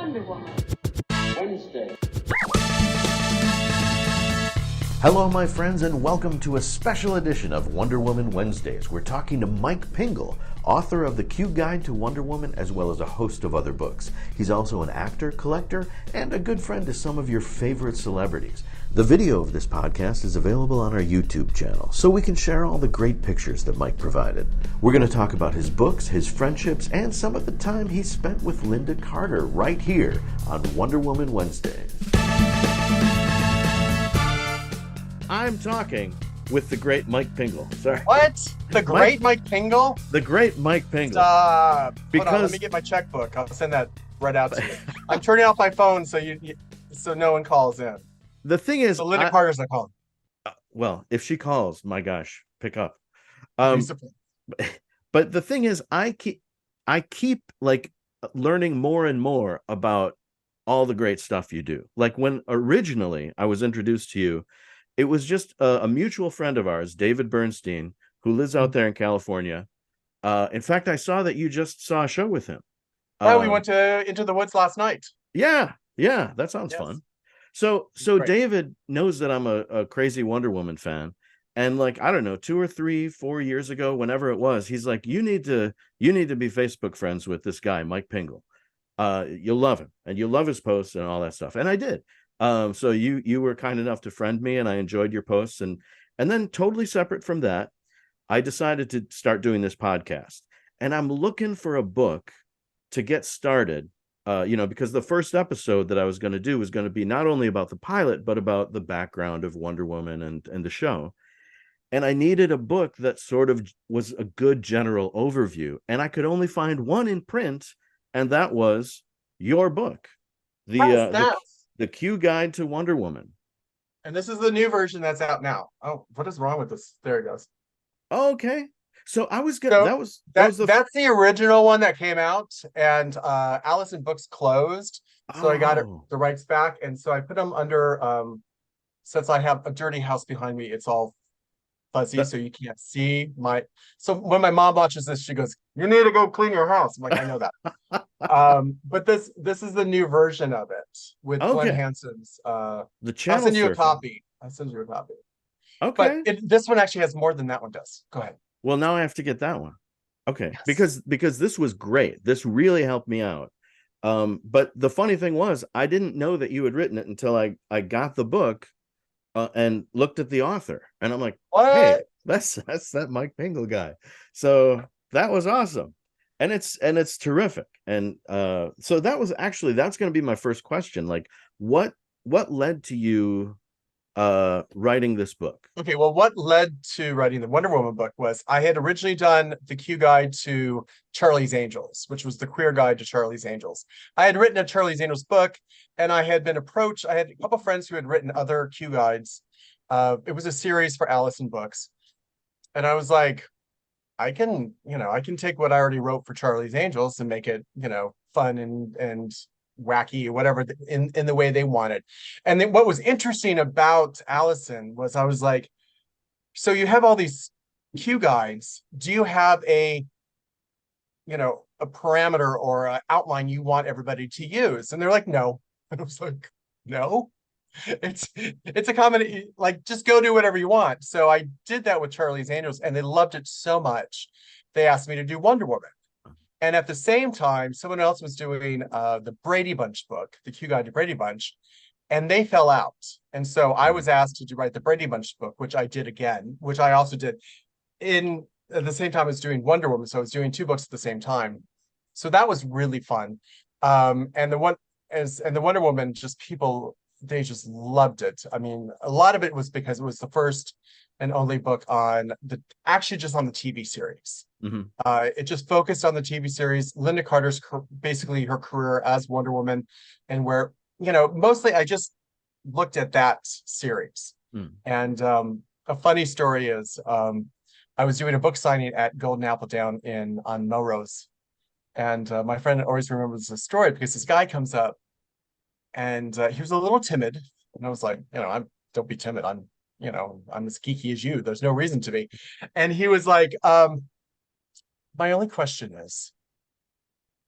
Wonder Woman. Wednesday. Hello, my friends, and welcome to a special edition of Wonder Woman Wednesdays. We're talking to Mike Pingel, author of The Q Guide to Wonder Woman, as well as a host of other books. He's also an actor, collector, and a good friend to some of your favorite celebrities. The video of this podcast is available on our YouTube channel, so we can share all the great pictures that Mike provided. We're going to talk about his books, his friendships, and some of the time he spent with Lynda Carter right here on Wonder Woman Wednesdays. I'm talking with the great Mike Pingel. Sorry. What? The great Mike Pingel? The great Mike Pingel. Stop. Because... Hold on, let me get my checkbook. I'll send that right out to you. I'm turning off my phone so so no one calls in. The thing is, so Lynda Carter's not calling. Well, if she calls, my gosh, pick up. But the thing is, I keep like learning more and more about all the great stuff you do. Like when originally I was introduced to you, it was just a mutual friend of ours, David Bernstein, who lives out there in California. In fact, I saw that you just saw a show with him. Oh, we went to Into the Woods last night. Yeah, that sounds fun. So David knows that I'm a crazy Wonder Woman fan. And like, I don't know, 2 or 3, 4 years ago, whenever it was, he's like, you need to be Facebook friends with this guy, Mike Pingel. You'll love him and you'll love his posts and all that stuff. And I did. So you were kind enough to friend me and I enjoyed your posts. And then totally separate from that, I decided to start doing this podcast. And I'm looking for a book to get started, because the first episode that I was going to do was going to be not only about the pilot, but about the background of Wonder Woman and the show. And I needed a book that sort of was a good general overview. And I could only find one in print, and that was your book. The Q Guide to Wonder Woman. And this is the new version that's out now. Oh, what is wrong with this? There it goes. Okay. So I was gonna that's the original one that came out, and Allison Books closed. So I got the rights back, and so I put them under since I have a dirty house behind me, it's all fuzzy, so you can't see my. So when my mom watches this, she goes, "You need to go clean your house." I'm like, I know that. But this is the new version of it with Glenn Hanson's. The channel. I'll send you a copy. Okay. But this one actually has more than that one does. Go ahead. Well, now I have to get that one. Okay, yes. Because this was great. This really helped me out. But the funny thing was, I didn't know that you had written it until I got the book. And looked at the author, and I'm like, what? Hey, that's that Mike Pingel guy. So that was awesome, and it's terrific. And so that's going to be my first question. Like, what led to you writing this book? Okay, well, what led to writing the Wonder Woman book was I had originally done the Q Guide to Charlie's Angels, which was the queer guide to Charlie's Angels. I had written a Charlie's Angels book, and I had been approached. I had a couple friends who had written other Q Guides. It was a series for Allison Books, and I was like, I can take what I already wrote for Charlie's Angels and make it, fun and wacky, whatever, in the way they wanted. And then what was interesting about Allison was I was like, so you have all these Q guides. Do you have a parameter or an outline you want everybody to use? And they're like, no. And I was like, no, it's a combination, like, just go do whatever you want. So I did that with Charlie's Angels, and they loved it so much they asked me to do Wonder Woman. And at the same time, someone else was doing the Brady Bunch book, the Q Guide to Brady Bunch, and they fell out. And so I was asked to write the Brady Bunch book, which I did again, which I also did at the same time I was doing Wonder Woman. So I was doing 2 books at the same time. So that was really fun. And the Wonder Woman, they just loved it. I mean, a lot of it was because it was the first and only book just on the TV series. Mm-hmm. It just focused on the TV series, Lynda Carter's basically her career as Wonder Woman, and where, mostly I just looked at that series. And a funny story is I was doing a book signing at Golden Apple down on Melrose, and my friend always remembers the story because this guy comes up, and he was a little timid, and I was like, don't be timid. I'm as geeky as you. There's no reason to be. And he was like, my only question is,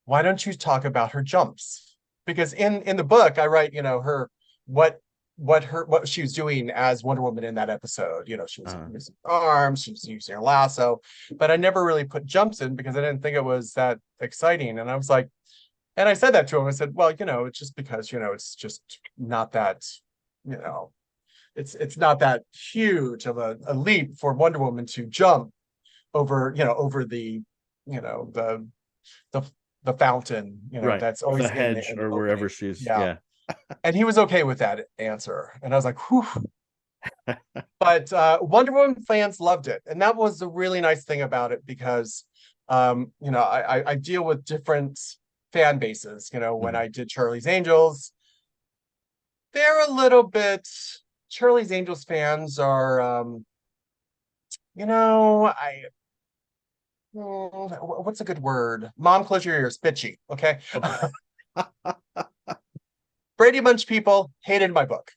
why don't you talk about her jumps? because in the book I write, her what she was doing as Wonder Woman in that episode. She was using arms, she was using her lasso, but I never really put jumps in because I didn't think it was that exciting. And I was like, and I said that to him. I said, well, it's just because, it's just not that, it's not that huge of a leap for Wonder Woman to jump over the the the fountain, Right. that's always The in hedge the or opening. wherever she's. Yeah. Yeah. And he was okay with that answer. And I was like, whew. But Wonder Woman fans loved it. And that was the really nice thing about it because, I deal with different fan bases. When I did Charlie's Angels, they're a little bit, Charlie's Angels fans are, what's a good word? Mom, close your ears, bitchy. Okay. Brady Bunch people hated my book.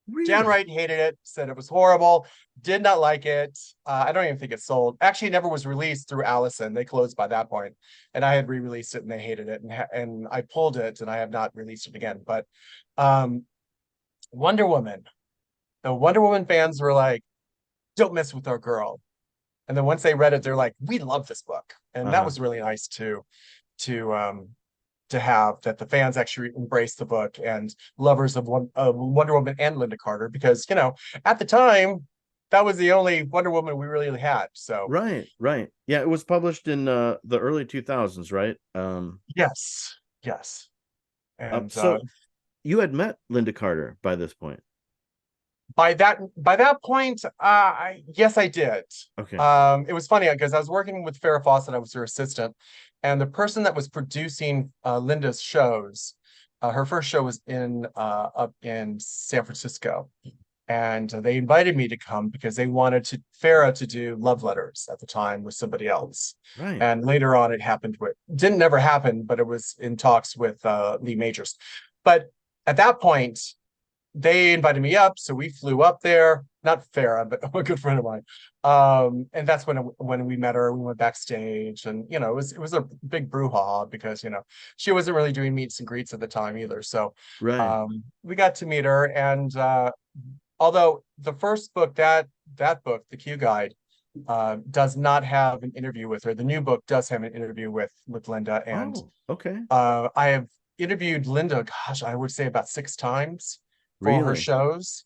Really? Downright hated it, said it was horrible, did not like it. I don't even think it sold. Actually, it never was released through Allison. They closed by that point, and I had re-released it, and they hated it, and I pulled it, and I have not released it again. But Wonder Woman, the Wonder Woman fans were like, "Don't mess with our girl," and then once they read it, they're like, "We love this book," and that was really nice to have that the fans actually embrace the book and lovers of Wonder Woman and Lynda Carter, because at the time that was the only Wonder Woman we really had. So right. Yeah, it was published in the early 2000s, right? Yes. And so you had met Lynda Carter by this point. By that point, yes, I did. Okay. It was funny because I was working with Farrah Fawcett. I was her assistant, and the person that was producing Lynda's shows, her first show was up in San Francisco, and they invited me to come because they wanted Farrah to do love letters at the time with somebody else. Right. And later on, it didn't never happen, but it was in talks with Lee Majors. But at that point, they invited me up, so we flew up there. Not Farrah, but a good friend of mine. And that's when we met her. We went backstage, and it was a big brouhaha because she wasn't really doing meets and greets at the time either. So right. We got to meet her, and although the first book, that book, the Q Guide, does not have an interview with her, the new book does have an interview with Lynda, and okay. I have interviewed Lynda, gosh, I would say about 6 times for her shows.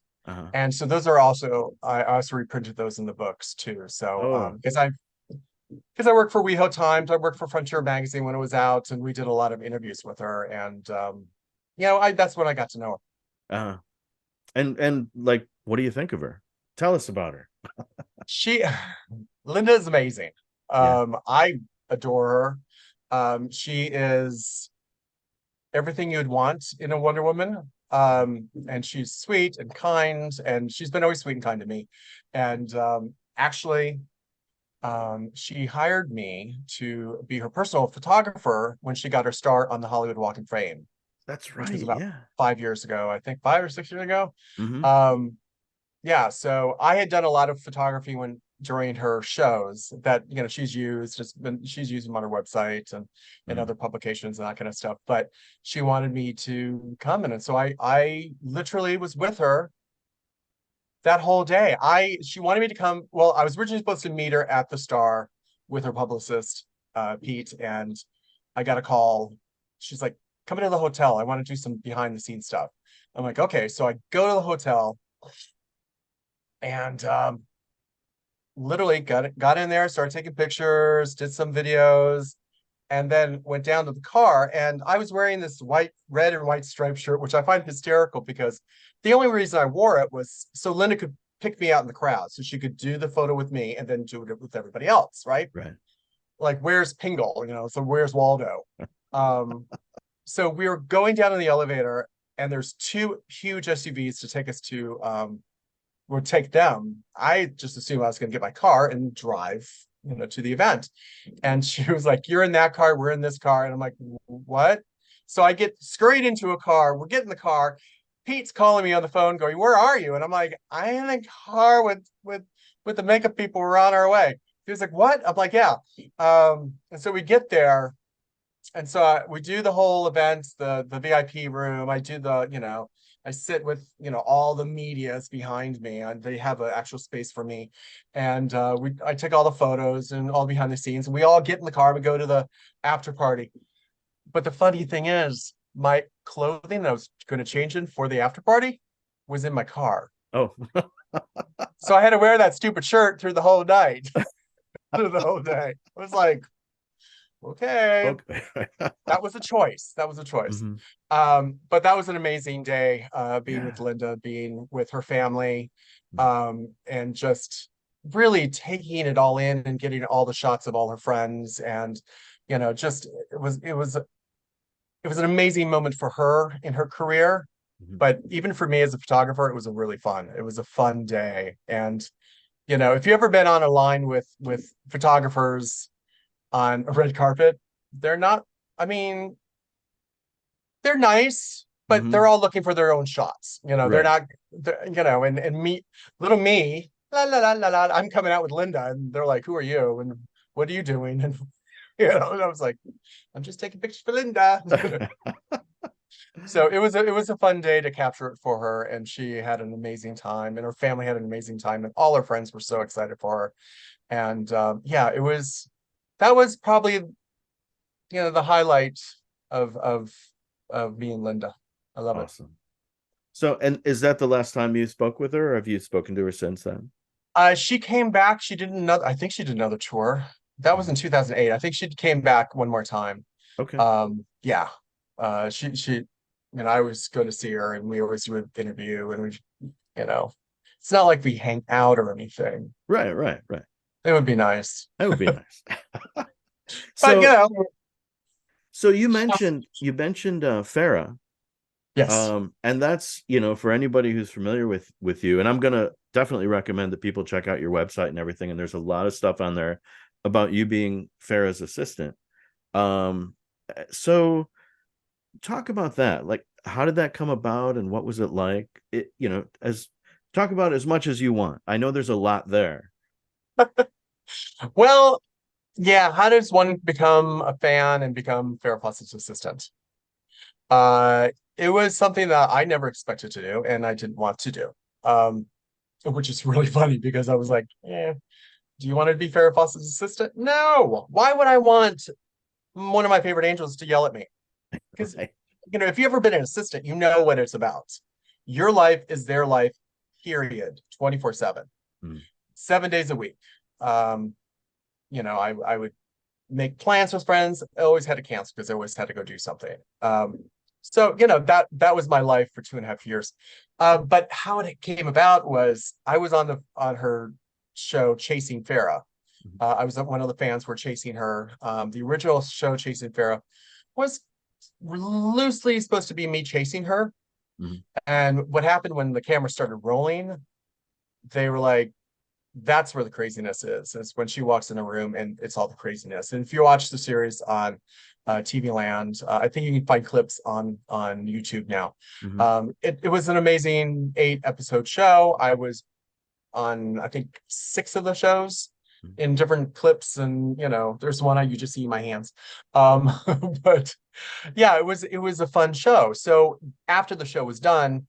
And so those are also, I also reprinted those in the books too. So because I worked for WeHo Times, I worked for Frontier Magazine when it was out, and we did a lot of interviews with her, and that's when I got to know her. And like, what do you think of her? Tell us about her. Lynda is amazing. I adore her. She is everything you'd want in a Wonder Woman. And she's sweet and kind, and she's been always sweet and kind to me. And actually, she hired me to be her personal photographer when she got her start on the Hollywood Walk of Fame. That's right. Which was about 5 years ago, I think, 5 or 6 years ago. So I had done a lot of photography during her shows that she's used them on her website and other publications and that kind of stuff. But she wanted me to come in, and so I literally was with her that whole day. She wanted me to come. Well, I was originally supposed to meet her at the Star with her publicist, Pete, and I got a call. She's like, "Come into the hotel. I want to do some behind the scenes stuff." I'm like, "Okay." So I go to the hotel, and literally got in there, started taking pictures, did some videos, and then went down to the car. And I was wearing this red and white striped shirt, which I find hysterical because the only reason I wore it was so Lynda could pick me out in the crowd, so she could do the photo with me and then do it with everybody else, right? Right. Like, where's Pingel? So where's Waldo? So we were going down in the elevator, and there's 2 huge SUVs to take us to would take them. I just assumed I was going to get my car and drive, to the event. And she was like, "You're in that car, we're in this car." And I'm like, "What?" So I get scurried into a car. We're getting the car. Pete's calling me on the phone going, "Where are you?" And I'm like, "I'm in a car with the makeup people. We're on our way." He was like, "What?" I'm like, "Yeah." And so we get there, and so we do the whole event, the VIP room. I do the, I sit with, all the media's behind me, and they have an actual space for me. And I take all the photos and all behind the scenes, and we all get in the car and go to the after party. But the funny thing is, my clothing that I was going to change in for the after party was in my car. Oh. So I had to wear that stupid shirt through the whole night. Through the whole day. I was like, okay. That was a choice. That was a choice. But that was an amazing day, being with Lynda, being with her family, and just really taking it all in and getting all the shots of all her friends. And, just it was an amazing moment for her in her career. But even for me as a photographer, it was a fun day. And, if you've ever been on a line with photographers on a red carpet, they're not, I mean, they're nice, but they're all looking for their own shots. They're not, and little me, la la la la la, I'm coming out with Lynda, and they're like, "Who are you? And what are you doing?" And and I was like, "I'm just taking pictures for Lynda." So it was a fun day to capture it for her, and she had an amazing time, and her family had an amazing time, and all her friends were so excited for her. And that was probably the highlight of me and Lynda. I love it. So, and is that the last time you spoke with her, or have you spoken to her since then? She came back. I think she did another tour. That was in 2008. I think she came back one more time. Okay. Yeah. I always go to see her, and we always do an interview, and it's not like we hang out or anything. Right. It would be nice. That would be nice. But so you mentioned Farrah. Yes. And that's, for anybody who's familiar with you, and I'm gonna definitely recommend that people check out your website and everything. And there's a lot of stuff on there about you being Farrah's assistant. So talk about that. Like, how did that come about, and what was it like? Talk about as much as you want. I know there's a lot there. Well, yeah. How does one become a fan and become Farrah Fawcett's assistant? It was something that I never expected to do, and I didn't want to do. Which is really funny, because I was like, do you want to be Farrah Fawcett's assistant? No. Why would I want one of my favorite angels to yell at me? Because if you've ever been an assistant, you know what it's about. Your life is their life, period, 24/7, 7 days a week. I would make plans with friends. I always had to cancel because I always had to go do something. So that was my life for 2.5 years. But how it came about was I was on her show Chasing Farrah. I was one of the fans who were chasing her. The original show Chasing Farrah was loosely supposed to be me chasing her. And what happened when the camera started rolling, they were like, that's where the craziness is. It's when she walks in a room and it's all the craziness. And if you watch the series on TV Land, I think you can find clips on YouTube now. It was an amazing 8-episode show. I was on, I think, 6 of the shows in different clips, and there's one you just see my hands. But yeah, it was a fun show. So after the show was done,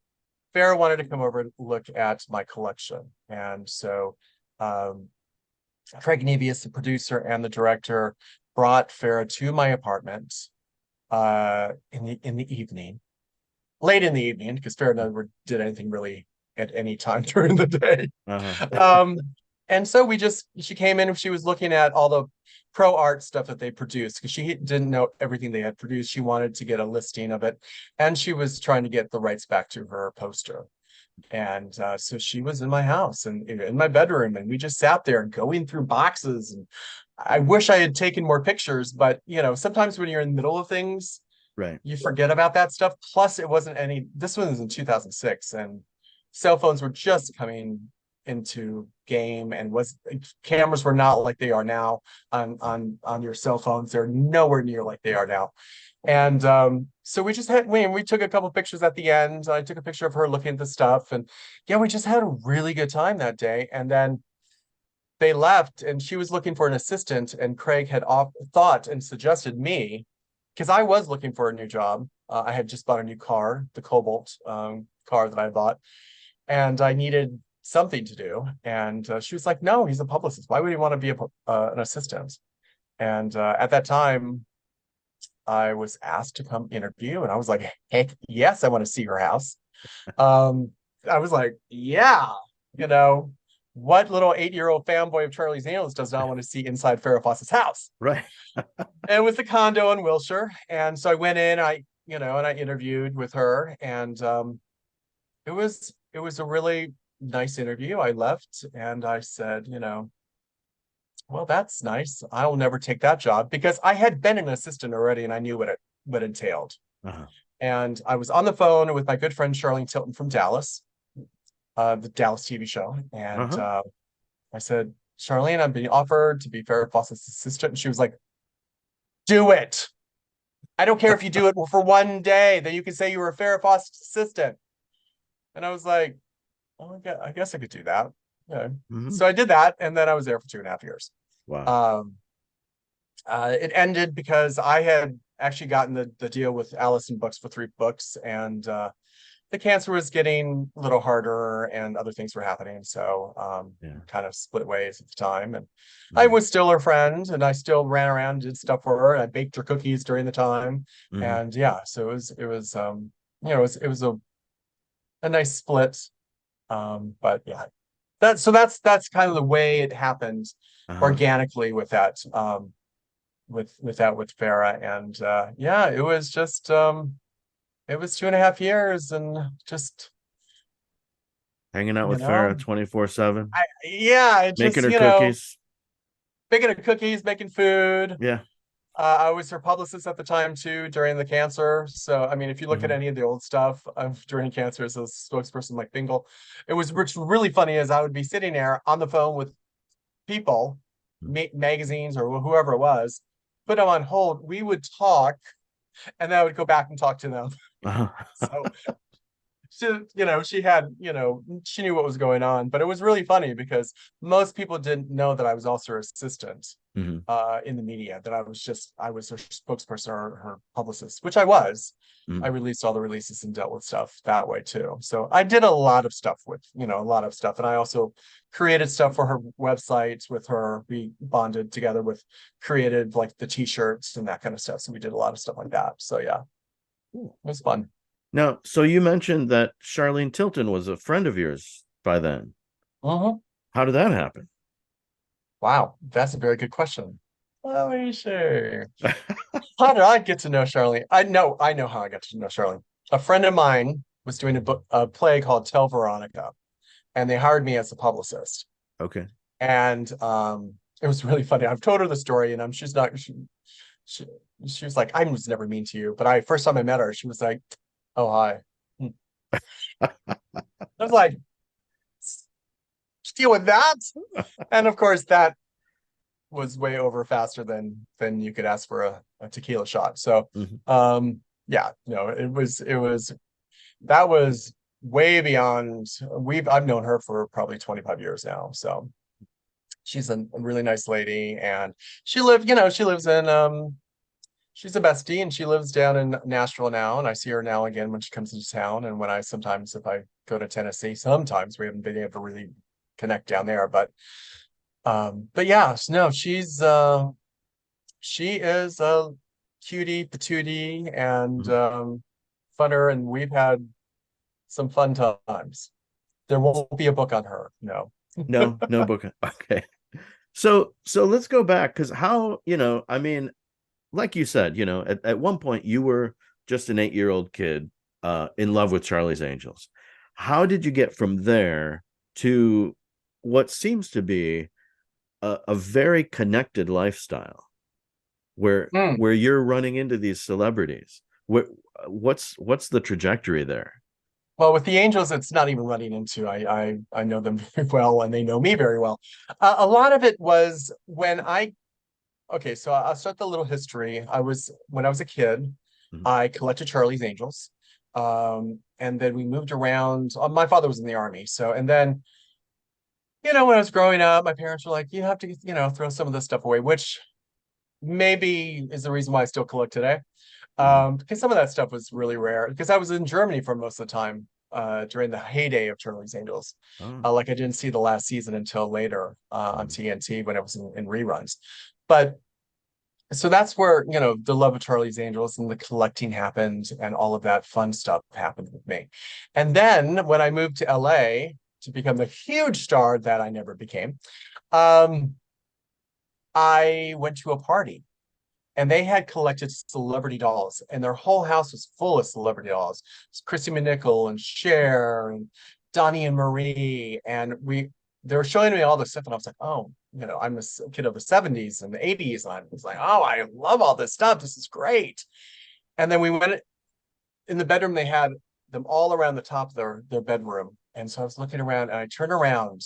Farrah wanted to come over and look at my collection, and so Craig Nevius, the producer and the director, brought Farrah to my apartment in the evening, late in the evening, because Farrah never did anything really at any time during the day. And so she came in and she was looking at all the pro art stuff that they produced, because she didn't know everything they had produced. She wanted to get a listing of it, and she was trying to get the rights back to her poster. And so she was in my house and in my bedroom, and we just sat there going through boxes. And I wish I had taken more pictures, but sometimes when you're in the middle of things, right, you forget about that stuff. Plus, this one was in 2006, and cell phones were just coming into game, and cameras were not like they are now on your cell phones. They're nowhere near like they are now. And so we took a couple pictures at the end. I took a picture of her looking at the stuff, and we just had a really good time that day. And then they left, and she was looking for an assistant, and Craig had thought and suggested me. because I was looking for a new job. I had just bought a new car, the Cobalt car that I bought, and I needed something to do. And she was like, "No, he's a publicist. Why would he want to be an assistant?" And at that time, I was asked to come interview, and I was like, "Heck, yes, I want to see her house." I was like, "Yeah, you know, what little 8-year-old fanboy of Charlie's Angels does not want to see inside Farrah Fawcett's house?" Right. And it was the condo in Wilshire, and so I went in, and I interviewed with her, and it was a really nice interview. I left, and I said, well, that's nice. I'll never take that job because I had been an assistant already, and I knew what it entailed. Uh-huh. And I was on the phone with my good friend Charlene Tilton from Dallas, the Dallas TV show. And Uh-huh. I said, "Charlene, I'm being offered to be Farrah Fawcett's assistant." And she was like, "Do it. I don't care if you do it for one day, then you can say you were a Farrah Fawcett assistant." And I was like, "Oh, I guess I could do that." Yeah. Mhm. So I did that, and then I was there for 2.5 years. Wow. It ended because I had actually gotten the deal with Allison Books for 3 books, and the cancer was getting a little harder, and other things were happening. So Yeah. kind of split ways at the time. And I Mhm. was still her friend, and I still ran around, did stuff for her. I baked her cookies during the time, Mhm. and yeah, so it was a nice split. But yeah, that's kind of the way it happened Uh-huh. organically with that. With Farrah, and yeah, it was 2.5 years, and just Hanging out you with Farrah know 24/7, yeah, it making just her cookies. baking her cookies, making food. Yeah. I was her publicist at the time too during the cancer. So I mean, if you look at Mhm. any of the old stuff of during cancer as a spokesperson like Pingel, what's really funny is I would be sitting there on the phone with people, magazines or whoever it was, put them on hold. We would talk, and then I would go back and talk to them. Uh-huh. So she knew what was going on, but it was really funny because most people didn't know that I was also her assistant Mhm. in the media, that I was her spokesperson or her publicist, which I was. I Mhm. released all the releases and dealt with stuff that way too. So I did a lot of stuff a lot of stuff. And I also created stuff for her website with her. We bonded together created like the t-shirts and that kind of stuff. So we did a lot of stuff like that. So yeah, it was fun. Now, so you mentioned that Charlene Tilton was a friend of yours by then. Mhm. How did that happen? Wow, that's a very good question. Let me see. How did I get to know Charlene? I know how I got to know Charlene. A friend of mine was doing a play called Tell Veronica, and they hired me as a publicist. Okay. And it was really funny. I've told her the story, and she's not. She, she was like, "I was never mean to you," but first time I met her, she was like, "Oh, hi." I was like, "Deal with that," and of course that was way over faster than you could ask for a tequila shot. So Mhm. yeah, no, it was that was way beyond. I've known her for probably 25 years now. So she's a really nice lady, and she lives in she's a bestie, and she lives down in Nashville now, and I see her now again when she comes into town, and when I sometimes if I go to Tennessee, sometimes we haven't been able to really connect down there, but yeah, no, she is a cutie patootie, and Mhm. funner, and we've had some fun times. There won't be a book on her, no. No, no book. Okay. So let's go back because I mean, like you said, at one point you were just an 8-year-old kid in love with Charlie's Angels. How did you get from there to what seems to be a very connected lifestyle where Mm. where you're running into these celebrities? What's the trajectory there? Well, with the Angels, it's not even running into. I know them very well, and they know me very well. A lot of it was when I okay, so I'll start the little history. When I was a kid, Mhm. I collected Charlie's Angels. And then we moved around. My father was in the army, so and then when I was growing up, my parents were like, "You have to, throw some of this stuff away," which maybe is the reason why I still collect today. Because some of that stuff was really rare. Because I was in Germany for most of the time during the heyday of Charlie's Angels. Like I didn't see the last season until later on TNT when it was in reruns. But so that's where, you know, the love of Charlie's Angels and the collecting happened and all of that fun stuff happened with me. And then when I moved to LA to become the huge star that I never became, I went to a party and they had collected celebrity dolls and their whole house was full of celebrity dolls. It's Christy McNichol and Cher and Donnie and Marie. And they were showing me all this stuff and I was like, oh, you know, I'm a kid of the 70s and the 80s. And I was like, oh, I love all this stuff. This is great. And then we went in the bedroom. They had them all around the top of their bedroom. And so I was looking around and I turned around.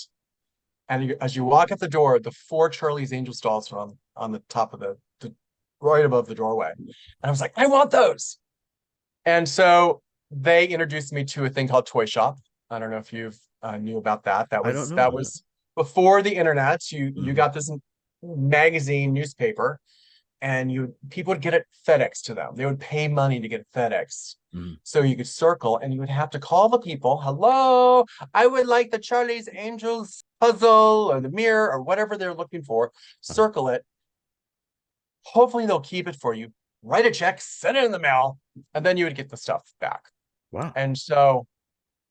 And as you walk out the door, the 4 Charlie's Angels dolls are on the top of the right above the doorway. And I was like, I want those. And so they introduced me to a thing called Toy Shop. I don't know if you've knew about that. That was before the internet. You got this magazine newspaper, and people would get it FedEx to them. They would pay money to get FedEx. So you could circle and you would have to call the people. Hello, I would like the Charlie's Angels puzzle or the mirror or whatever they're looking for. Circle it. Hopefully they'll keep it for you. Write a check, send it in the mail, and then you would get the stuff back. Wow. And so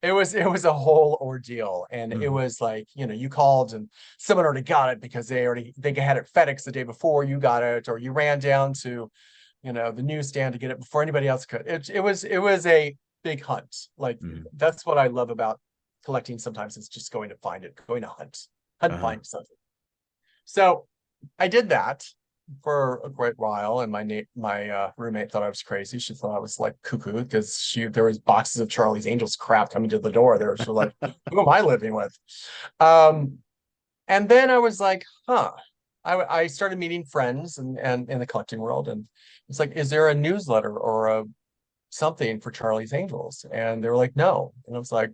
it was a whole ordeal. And it was like, you know, you called and someone already got it because they had it FedEx the day before you got it, or you ran down to, you know, the newsstand to get it before anybody else could. It was a big hunt. Like that's what I love about collecting sometimes, is just going to find it, going to hunt and find something. So I did that for a great while, and my roommate thought I was crazy. She thought I was like cuckoo because there was boxes of Charlie's Angels crap coming to the door. They were sort of like, who am I living with? And then I was like, I started meeting friends and in the collecting world, and it's like, is there a newsletter or a something for Charlie's Angels? And they were like, no. And I was like,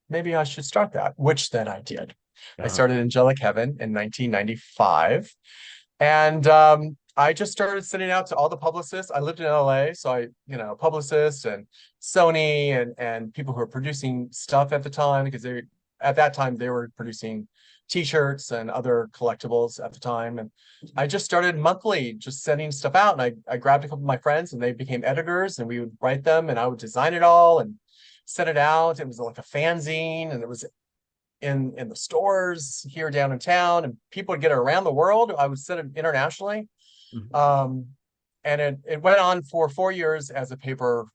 maybe I should start that, which then I did. I started Angelic Heaven in 1995. And I just started sending out to all the publicists. I lived in LA, so publicists and Sony and people who were producing stuff at the time, because at that time they were producing t-shirts and other collectibles at the time. And I just started monthly just sending stuff out. And I grabbed a couple of my friends and they became editors, and we would write them and I would design it all and send it out. It was like a fanzine, and it was in the stores here down in town, and people would get it around the world. I would send it internationally. And it went on for 4 years as a paper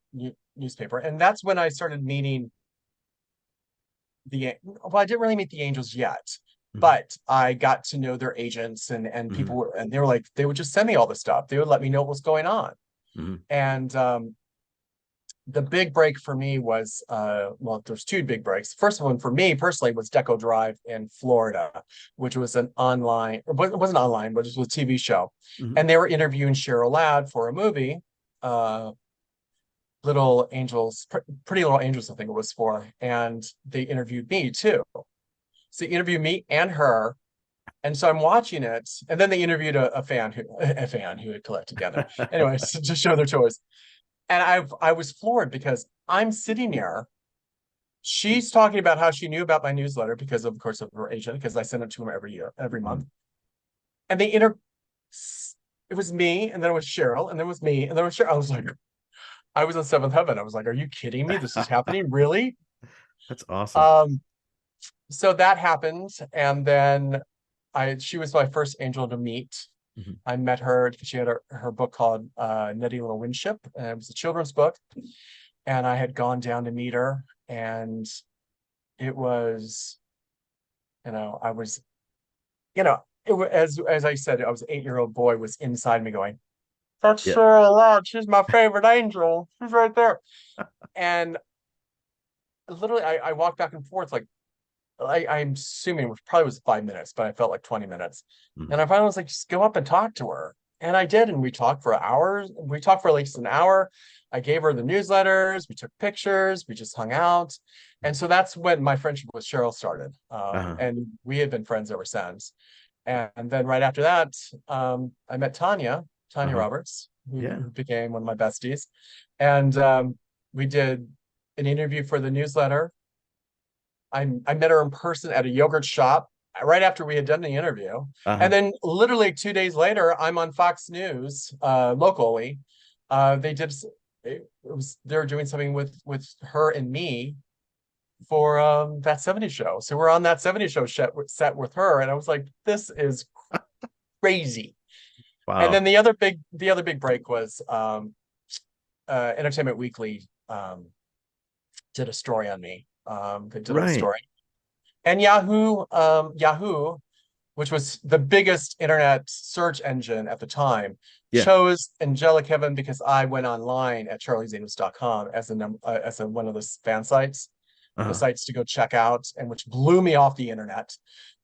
newspaper. And that's when I started meeting I didn't really meet the Angels yet, but I got to know their agents and people and they were like, they would just send me all this stuff. They would let me know what was going on. And the big break for me was, there's 2 big breaks. The first one for me personally was Deco Drive in Florida, which was it wasn't online, but it was a TV show. And they were interviewing Cheryl Ladd for a movie, Little Angels, Pretty Little Angels, I think it was for. And they interviewed me too. So they interviewed me and her. And so I'm watching it. And then they interviewed a fan who had collected together. Anyways, to show their choice. And I was floored because I'm sitting here. She's talking about how she knew about my newsletter because of course of her agent, because I send it to him every month. And it was me, and then it was Cheryl, and then it was me, and then it was Cheryl. I was like, I was in 7th heaven. I was like, are you kidding me? This is happening? Really? That's awesome. So that happened. And then she was my first angel to meet. I met her because she had her book called Nutty Little Windship, and it was a children's book. And I had gone down to meet her, and it was, I was, as I said, I was an 8-year-old boy was inside me going, that's Cheryl Ladd. She's my favorite angel. She's right there. And literally, I walked back and forth like, I'm assuming it probably was 5 minutes, but I felt like 20 minutes. And I finally was like, just go up and talk to her. And I did. And we talked for hours. We talked for at least an hour. I gave her the newsletters. We took pictures. We just hung out. And so that's when my friendship with Cheryl started. And we had been friends ever since. And then right after that, I met Tanya Roberts, Yeah. who became one of my besties. And we did an interview for the newsletter. I met her in person at a yogurt shop right after we had done the interview. And then literally 2 days later, I'm on Fox News locally. They were doing something with her and me for that 70s show. So we're on that 70s show set with her, and I was like, this is crazy. Wow. And then the other big break was Entertainment Weekly did a story on me. They did a story. And Yahoo, which was the biggest internet search engine at the time, chose Angela Kevin because I went online at charliesangels.com as one of the fan sites, the sites to go check out, and which blew me off the internet.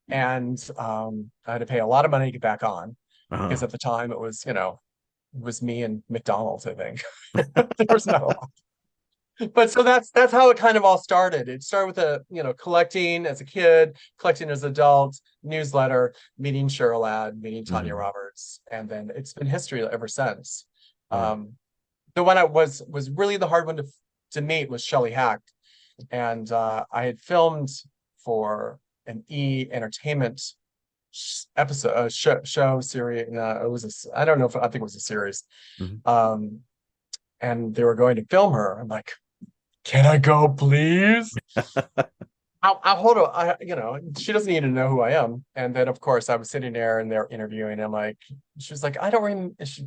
And I had to pay a lot of money to get back on because at the time it was me and McDonald's, I think. There was not a lot. But so that's how it kind of all started. It started with collecting as a kid, collecting as an adult, newsletter, meeting Cheryl Ladd, meeting Tanya Roberts, and then it's been history ever since. The one I was really the hard one to meet was Shelley Hack, and I had filmed for an Entertainment episode show series. It was I think it was a series, and they were going to film her. I'm like, can I go, please? I'll hold her. She doesn't need to know who I am. And then, of course, I was sitting there and they're interviewing. I'm like, she was like,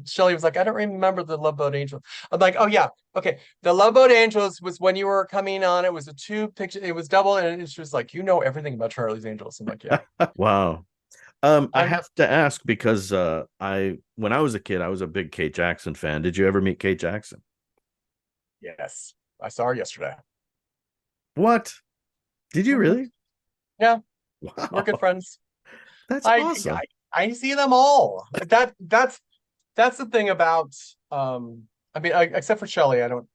Shelley was like, I don't remember the Love Boat Angels. I'm like, oh yeah, okay. The Love Boat Angels was when you were coming on. It was a 2-picture. It was double, and she was like, you know everything about Charlie's Angels. I'm like, yeah. Wow. I have to ask because when I was a kid, I was a big Kate Jackson fan. Did you ever meet Kate Jackson? Yes, I saw her yesterday. What? Did you really? Yeah. Wow. We're good friends. That's awesome. I see them all. That's the thing about except for Shelley, I don't,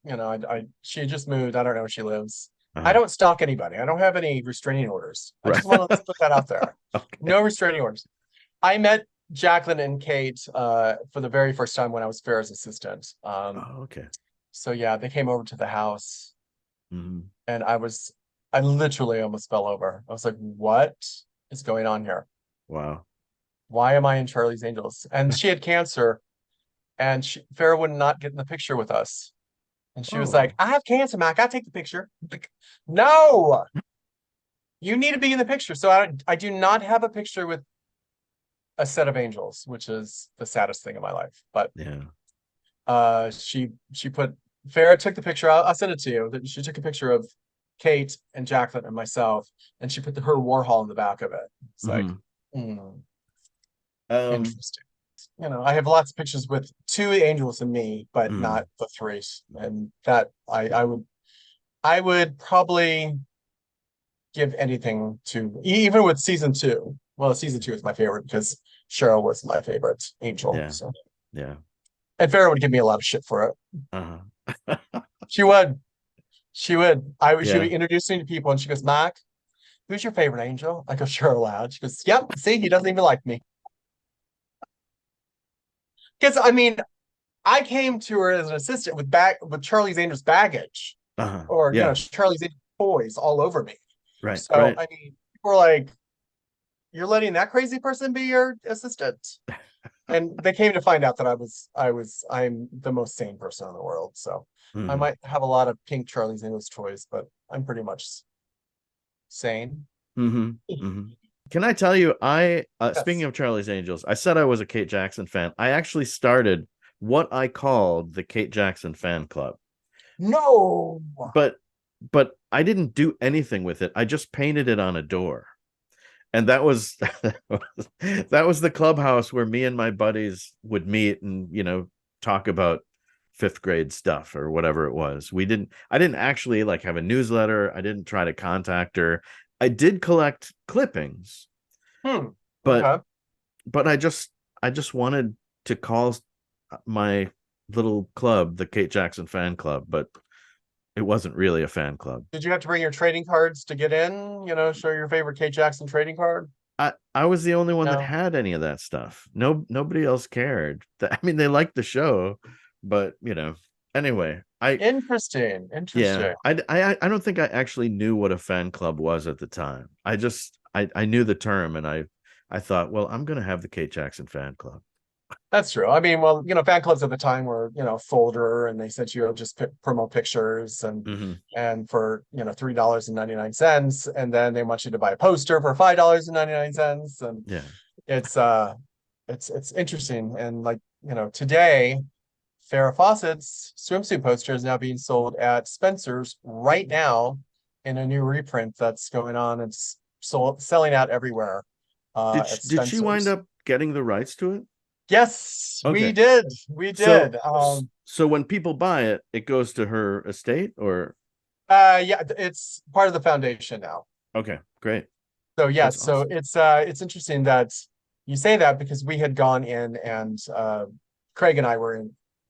she just moved. I don't know where she lives. I don't stalk anybody. I don't have any restraining orders. I just want to put that out there. Okay. No restraining orders. I met Jacqueline and Kate for the very first time when I was Farrah's assistant. Okay. So yeah, they came over to the house, and I literally almost fell over. I was like, what is going on here? Wow. Why am I in Charlie's Angels? And she had cancer, and Farrah would not get in the picture with us. And she was like, I have cancer, Mac. I'll take the picture. Like, no, you need to be in the picture. So I do not have a picture with a set of angels, which is the saddest thing in my life. But Farrah took the picture. I'll send it to you. She took a picture of Kate and Jacqueline and myself, and she put her Warhol in the back of it. It's like, interesting. I have lots of pictures with 2 angels and me, but not the 3. And that I would probably give anything to, even with season 2. Well, season 2 is my favorite because Cheryl was my favorite angel. Yeah. So. Yeah. And Farrah would give me a lot of shit for it. She would. She would introduce me to people, and she goes, Mark, who's your favorite angel? I go, Cheryl Ladd. She goes, yep, see, he doesn't even like me. Because I came to her as an assistant with Charlie's Angels baggage, or Charlie's Angels toys all over me. Right. So people were like, "You're letting that crazy person be your assistant," and they came to find out that I'm the most sane person in the world. So I might have a lot of pink Charlie's Angels toys, but I'm pretty much sane. Can I tell you, speaking of Charlie's Angels, I said I was a Kate Jackson fan. I actually started what I called the Kate Jackson fan club. No. But I didn't do anything with it. I just painted it on a door. And that was the clubhouse where me and my buddies would meet and, talk about 5th grade stuff or whatever it was. I didn't actually have a newsletter. I didn't try to contact her. I did collect clippings, but I just wanted to call my little club the Kate Jackson fan club, but it wasn't really a fan club. Did you have to bring your trading cards to get in? Show your favorite Kate Jackson trading card? I was the only one that No. had any of that stuff. Nobody else cared. I mean, they liked the show, but anyway, Interesting. yeah, Interesting. I don't think I actually knew what a fan club was at the time. I knew the term, and I thought, well, I'm gonna have the Kate Jackson fan club. That's true. I mean, well, fan clubs at the time were, folder, and they sent you just promo pictures, and Hmm. for $3.99, and then they want you to buy a poster for $5.99, and Yeah. it's interesting. And like, today, Farrah Fawcett's swimsuit poster is now being sold at Spencer's right now in a new reprint that's going on. It's selling out everywhere at Did she wind Spencer's. up getting the rights to it? Yes, we Okay. did. We So did. so when people buy it, it goes to her estate, or Yeah, it's part of the foundation now. okay, great. So yeah, That's so awesome. it's interesting that you say that, because we had gone in, and Craig and I were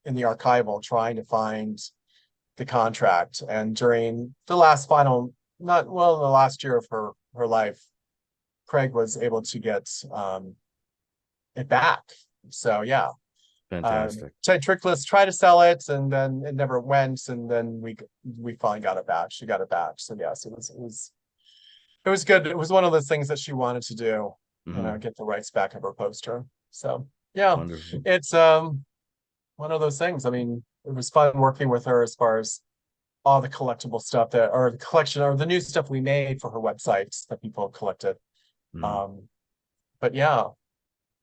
in the archival trying to find the contract, and during the the last year of her life, Craig was able to get it back. So yeah, Fantastic. Trickless tried to sell it, and then it never went, and then we finally got it back. She got it back. So yes, it was good. It was one of those things that she wanted to do, Hmm. get the rights back of her poster. So yeah, Wonderful. it's one of those things. I mean, it was fun working with her as far as all the collectible stuff or the collection, or the new stuff we made for her websites that people collected. Mm. Um, but yeah,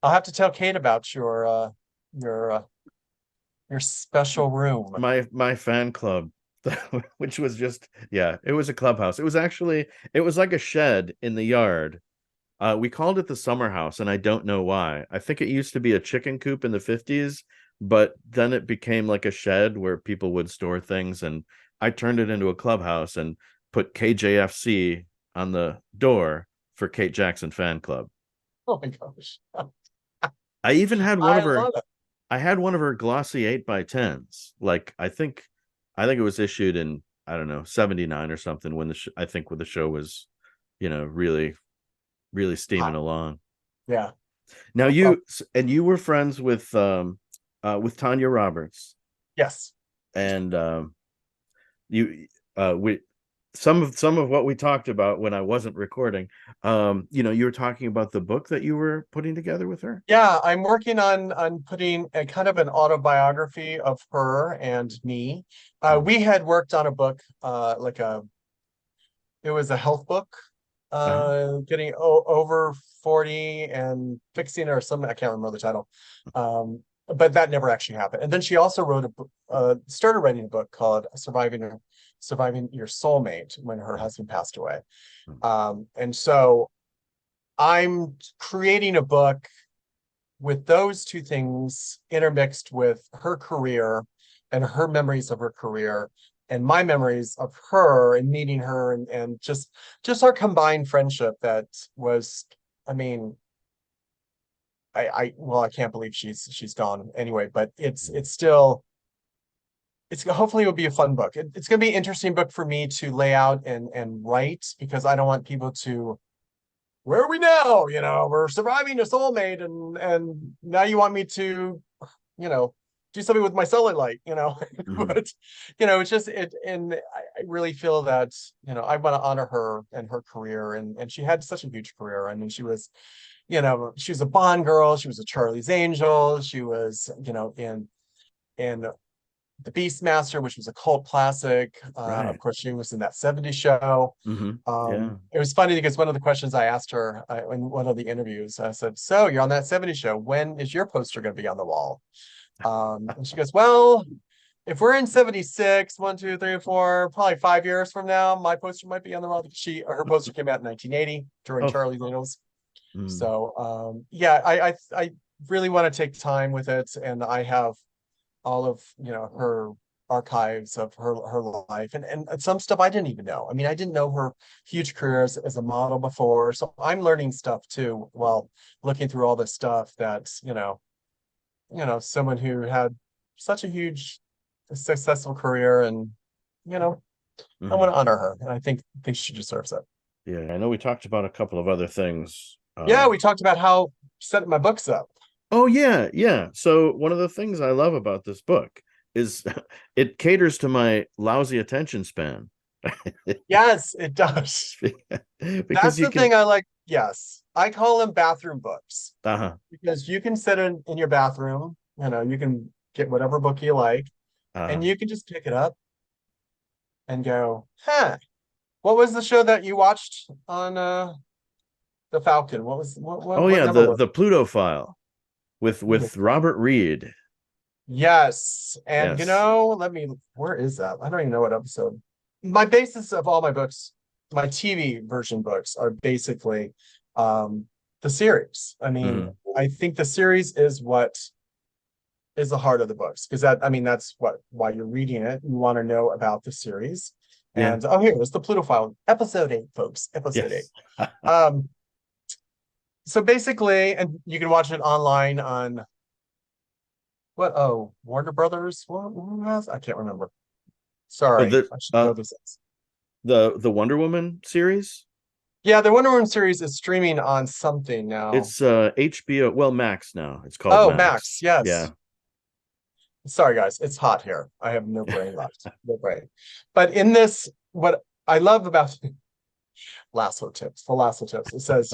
I'll have to tell Kate about your uh, your special room. My fan club, which was just, yeah, it was a clubhouse. It was like a shed in the yard. We called it the summer house, and I don't know why. I think it used to be a chicken coop in the 50s, but then it became like a shed where people would store things, and I turned it into a clubhouse and put KJFC on the door for Kate Jackson Fan Club. Oh my gosh, I even had one I of her love it. I had one of her glossy 8x10s. Like I think it was issued in, I don't know, 79 or something, when I think when the show was, really really steaming Hot. along. Yeah. Now Well, you were friends with Tanya Roberts, yes. and you we some of what we talked about when I wasn't recording, you were talking about the book that you were putting together with her. Yeah, I'm working on putting a kind of an autobiography of her and me. Mm. We had worked on a book, it was a health book, Uh-huh. getting over 40 and fixing it, or something. I can't remember the title. But that never actually happened. And then she also wrote a book, started writing a book called Surviving Your Soulmate, when her husband passed away. Mm. And so I'm creating a book with those two things intermixed with her career and her memories of her career, and my memories of her and meeting her, and just our combined friendship that was, I mean, I can't believe she's gone anyway, but it's still, it's hopefully it'll be a fun book. It's going to be an interesting book for me to lay out and write, because I don't want people to, where are we now? We're surviving a soulmate, and now you want me to, you know, do something with my cellulite, Mhm. but it's just and I really feel that, I want to honor her and her career, and she had such a huge career. I mean, she was a Bond girl, she was a Charlie's Angel, she was, in the Beastmaster, which was a cult classic. Of Right. course, she was in that '70s show. Hmm. Yeah. It was funny because one of the questions I asked her in one of the interviews, I said, "So you're on that '70s show. When is your poster going to be on the wall?" And she goes, "Well, if we're in '76, 1, 2, 3, 4, probably 5 years from now, my poster might be on the wall." Her poster came out in 1980 during Oh. Charlie's Angels. Mm. So yeah, I really want to take time with it, and I have all of, her archives of her life, and some stuff I didn't even know. I mean, I didn't know her huge career as a model before, so I'm learning stuff too while looking through all this stuff that, someone who had such a huge successful career, and you know I want Mhm. to honor her, and I think she deserves it. Yeah, I know we talked about a couple of other things Yeah, we talked about how setting my books up. Oh yeah, yeah. So one of the things I love about this book is it caters to my lousy attention span. Yes, it does. Because That's you the can thing I like. Yes, I call them bathroom books uh-huh, because you can sit in your bathroom, you can get whatever book you like, and uh you can just pick it up and go, huh, what was the show that you watched on the Falcon? oh What yeah, number was the Pluto file it? with Robert Reed. Yes. And Yes. where is that? I don't even know what episode. My basis of all my books, my TV version books are basically um the series. I mean, Mhm. I think the series is what is the heart of the books because that's why you're reading it. You want to know about the series. Yeah. And here, it's the Pluto File, episode 8, folks. Episode 8. Yes. Um, so basically, and you can watch it online on Warner Brothers? Who has? I can't remember. Oh, Sorry, I should know this. the Wonder Woman series. Yeah, the Wonder Woman series is streaming on something now. It's HBO, well, Max now. It's called Oh, Max. Max, yes. Yeah. Sorry, guys, it's hot here. I have no brain left. No brain. But in this, what I love about the lasso tips, it says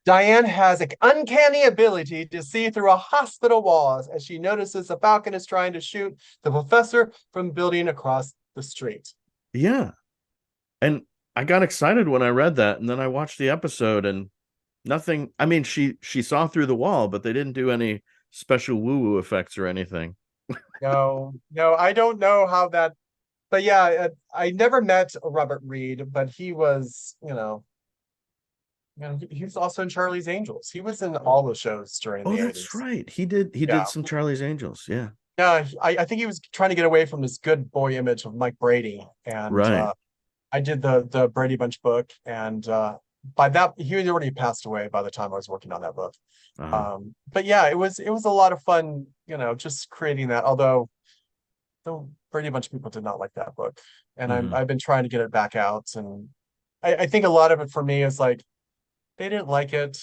Diane has an uncanny ability to see through a hospital walls as she notices the Falcon is trying to shoot the professor from building across the street. Yeah. And I got excited when I read that, and then I watched the episode and nothing. I mean, she saw through the wall, but they didn't do any special woo-woo effects or anything. No, I don't know how that, but yeah, I never met Robert Reed, but he was, he was also in Charlie's Angels. He was in all the shows during Oh, the that's 80s. right. He did Yeah. some Charlie's Angels. Yeah. Yeah, I think he was trying to get away from this good boy image of Mike Brady. And Right. I did the Brady Bunch book, and by that he had already passed away by the time I was working on that book. Uh-huh. But yeah, it was a lot of fun, just creating that. Although the Brady Bunch people did not like that book, and Mhm. I've been trying to get it back out, and I think a lot of it for me is like they didn't like it.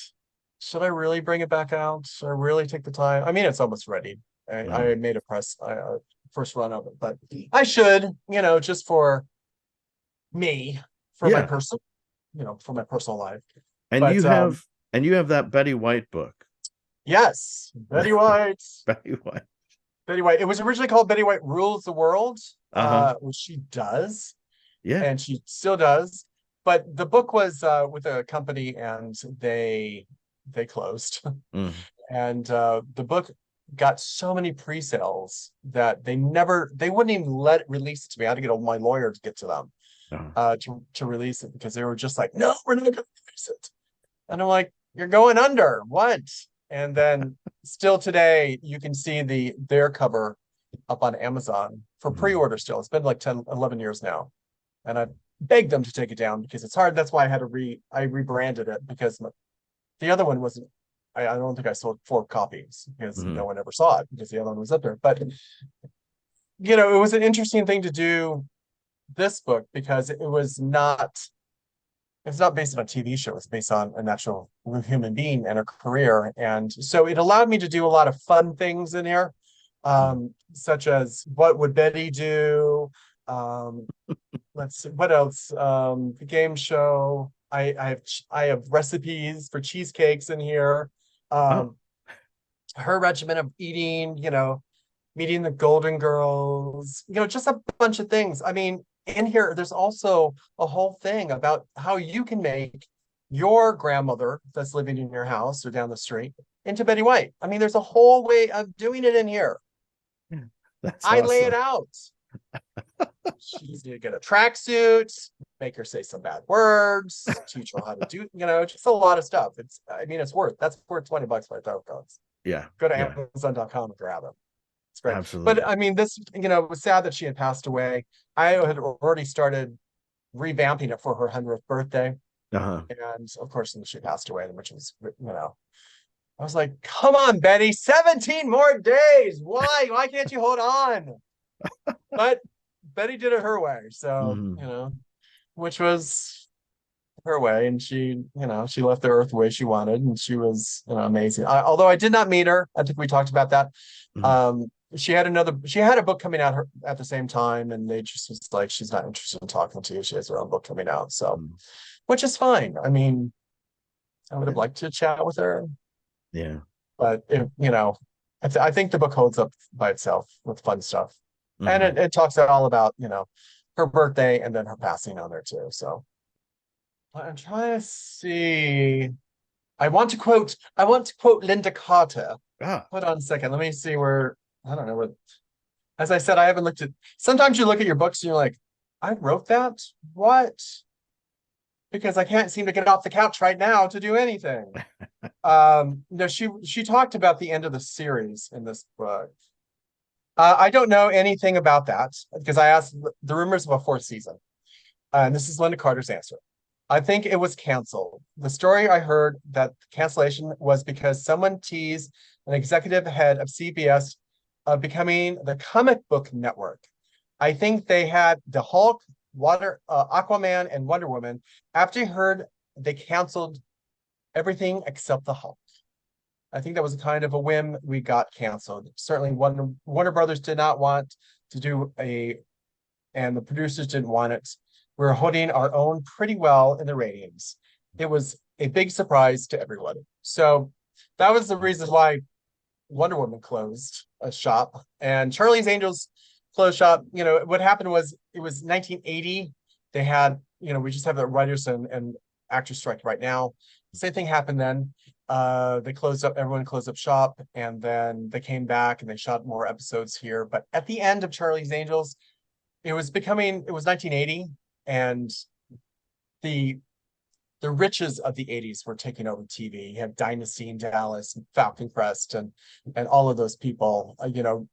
Should I really bring it back out? Should I really take the time? I mean, it's almost ready. I Mhm. made first run of it, but I should, just for me, for my Yeah. person, for my personal life. And But you have that Betty White book. yes, Betty White. Betty White. Betty White. It was originally called Betty White Rules the World, Uh-huh. which she does, Yeah. and she still does. But the book was with a company, and they closed. Mm. And the book got so many pre-sales that they wouldn't even let release it to me. I had to get my lawyer to get to them Uh-huh. to release it because they were just like, no, we're not going to release it. And I'm like, you're going under. What? And then still today, you can see their cover up on Amazon for Mhm. pre-order still. It's been like 10, 11 years now. And I begged them to take it down because it's hard. That's why I rebranded it because the other one wasn't, I don't think I sold 4 copies because no Mhm. one ever saw it because the other one was up there. But, it was an interesting thing to do this book because it's not based on a TV show. It's based on a natural human being and a career. And so it allowed me to do a lot of fun things in here, such as what would Betty do? Let's see, what else? The game show. I have recipes for cheesecakes in here. Oh. Her regimen of eating, meeting the Golden Girls, just a bunch of things. I mean, in here, there's also a whole thing about how you can make your grandmother that's living in your house or down the street into Betty White. I mean, there's a whole way of doing it in here. That's I lay it awesome. out. She's gonna get a tracksuit, make her say some bad words, teach her how to do, just a lot of stuff. It's worth $20 by $12. Yeah. Go to Yeah. Amazon.com and grab them. It's great. But Absolutely. I mean, this, it was sad that she had passed away. I had already started revamping it for her 100th birthday. Uh-huh. And of course, she passed away, which was, I was like, come on, Betty, 17 more days. Why? Why can't you hold on? But Betty did it her way. So, Mhm. which was her way, and she left the earth the way she wanted, and she was amazing. Although I did not meet her, I think we talked about that. Mhm. She had a book coming out at the same time, and they just was like, she's not interested in talking to you. She has her own book coming out, so which is fine. I mean, I would have liked to chat with her. Yeah. But I think the book holds up by itself with fun stuff. And Mhm. it talks all about, her birthday and then her passing on there too. So I'm trying to see. I want to quote Lynda Carter. Ah, Hold on a second. Let me see where I don't know what, as I said, I haven't looked at, sometimes you look at your books and you're like, I wrote that? What? Because I can't seem to get off the couch right now to do anything. No, she talked about the end of the series in this book. I don't know anything about that because I asked the rumors of a fourth season. And this is Lynda Carter's answer. I think it was canceled. The story I heard that cancellation was because someone teased an executive head of CBS of becoming the comic book network. I think they had the Hulk, Aquaman, and Wonder Woman. After I heard they canceled everything except the Hulk. I think that was kind of a whim. We got canceled. Certainly, Warner Brothers did not want to do and the producers didn't want it. We're holding our own pretty well in the ratings. It was a big surprise to everyone. So that was the reason why Wonder Woman closed a shop and Charlie's Angels closed shop. What happened was it was 1980. They had, we just have the writers and actors strike right now. Same thing happened then. Everyone closed up shop, and then they came back and they shot more episodes here. But at the end of Charlie's Angels, it was 1980, and the riches of the 80s were taking over TV. You had Dynasty in Dallas, and Falcon Crest, and all of those people.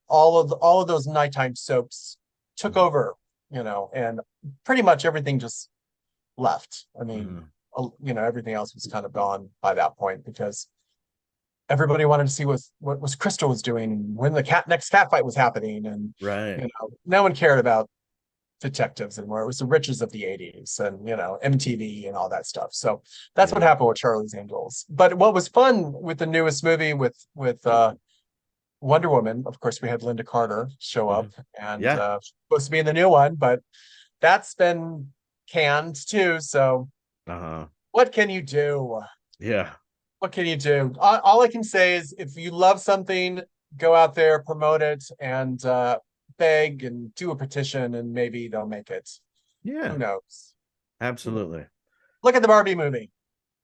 All of those nighttime soaps took over. And pretty much everything just left. I mean, everything else was kind of gone by that point because everybody wanted to see what was Crystal was doing, when the next cat fight was happening, and right. No one cared about detectives anymore. It was the riches of the 80s and MTV and all that stuff. So that's what happened with Charlie's Angels. But what was fun with the newest movie with Wonder Woman, of course, we had Lynda Carter show up and supposed to be in the new one, but that's been canned too. So what can you do? Yeah. What can you do? All I can say is if you love something, go out there, promote it, and beg and do a petition, and maybe they'll make it. Yeah. Who knows? Absolutely. Look at the Barbie movie.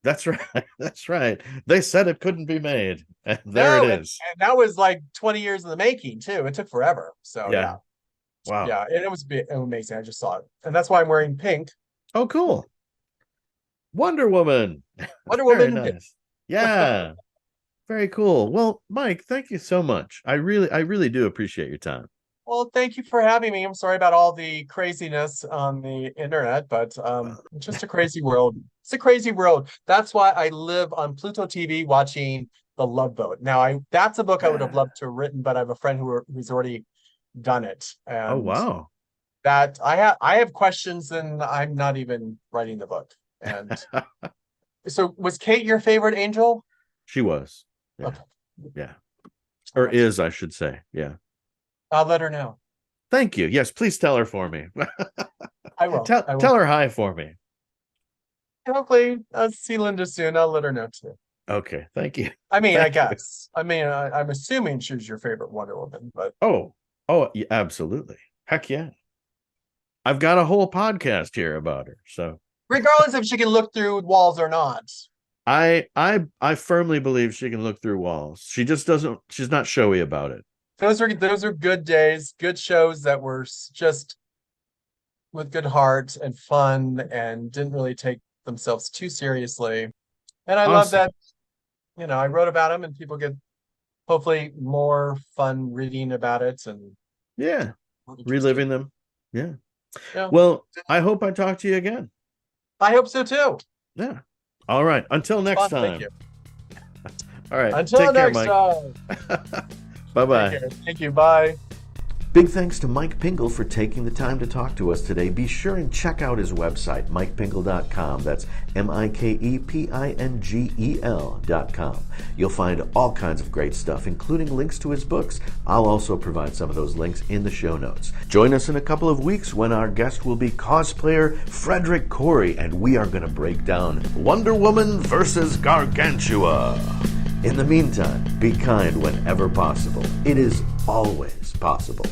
That's right. That's right. They said it couldn't be made. And there it is. And that was like 20 years in the making too. It took forever. So yeah. Wow. Yeah, and it was amazing. I just saw it. And that's why I'm wearing pink. Oh, cool. Wonder Woman. Wonder Woman. Very nice. Yeah. Very cool. Well, Mike, thank you so much. I really do appreciate your time. Well, thank you for having me. I'm sorry about all the craziness on the internet, but it's just a crazy world. It's a crazy world. That's why I live on Pluto TV watching The Love Boat. Now, that's a book I would have loved to have written, but I have a friend who's already done it. And oh, wow. That I have questions, and I'm not even writing the book. And so, was Kate your favorite angel? She was. Yeah. Okay. Yeah. Or is, I should say. Yeah. I'll let her know. Thank you. Yes, please tell her for me. I will. Tell her hi for me. Hopefully, I'll see Lynda soon. I'll let her know too. Okay, thank you. I mean, I guess. I mean, I'm assuming she's your favorite Wonder Woman, but oh, yeah, absolutely. Heck yeah. I've got a whole podcast here about her. So regardless if she can look through walls or not. I firmly believe she can look through walls. She just doesn't. She's not showy about it. Those are good days, good shows that were just with good heart and fun and didn't really take themselves too seriously. And I love that, I wrote about them and people get hopefully more fun reading about it and reliving them. Yeah. Well, I hope I talk to you again. I hope so too. Yeah. All right. Until next time. Thank you. All right. Until next time. Bye-bye. Thank you. Bye. Big thanks to Mike Pingel for taking the time to talk to us today. Be sure and check out his website, mikepingel.com. That's MIKEPINGEL.com. You'll find all kinds of great stuff, including links to his books. I'll also provide some of those links in the show notes. Join us in a couple of weeks when our guest will be cosplayer Frederick Corey, and we are going to break down Wonder Woman versus Gargantua. In the meantime, be kind whenever possible. It is always possible.